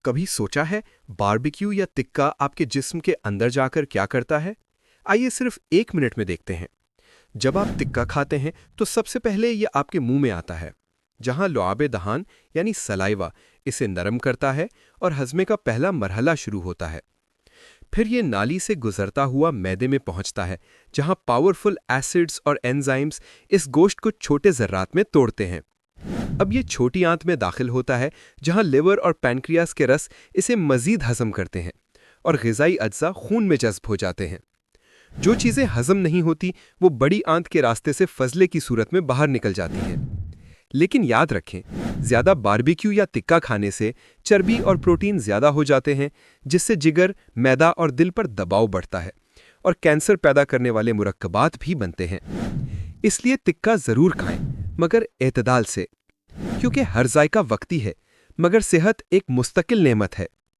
کبھی سوچا ہے باربیکیو یا تکا آپ کے جسم کے اندر جا کر کیا کرتا ہے؟ آئیے صرف 1 منٹ میں دیکھتے ہیں۔ جب آپ تکا کھاتے ہیں تو سب سے پہلے یہ آپ کے منہ میں آتا ہے، جہاں لعاب دہان یعنی سلائیوا اسے نرم کرتا ہے اور ہضمے کا پہلا مرحلہ شروع ہوتا ہے۔ پھر یہ نالی سے گزرتا ہوا معدے میں پہنچتا ہے، جہاں پاورفل ایسڈز اور انزائمز اس گوشت کو چھوٹے ذرات میں توڑتے ہیں۔ اب یہ چھوٹی آنت میں داخل ہوتا ہے، جہاں لیور اور پینکریاس کے رس اسے مزید ہضم کرتے ہیں اور غذائی اجزاء خون میں جذب ہو جاتے ہیں۔ جو چیزیں ہضم نہیں ہوتی وہ بڑی آنت کے راستے سے فضلے کی صورت میں باہر نکل جاتی ہیں۔ لیکن یاد رکھیں، زیادہ باربیکیو یا تکا کھانے سے چربی اور پروٹین زیادہ ہو جاتے ہیں، جس سے جگر، معدہ اور دل پر دباؤ بڑھتا ہے اور کینسر پیدا کرنے والے مرکبات بھی بنتے ہیں۔ اس لیے تکا ضرور کھائیں، مگر اعتدال سے، کیونکہ ہر ذائقہ وقتی ہے، مگر صحت ایک مستقل نعمت ہے۔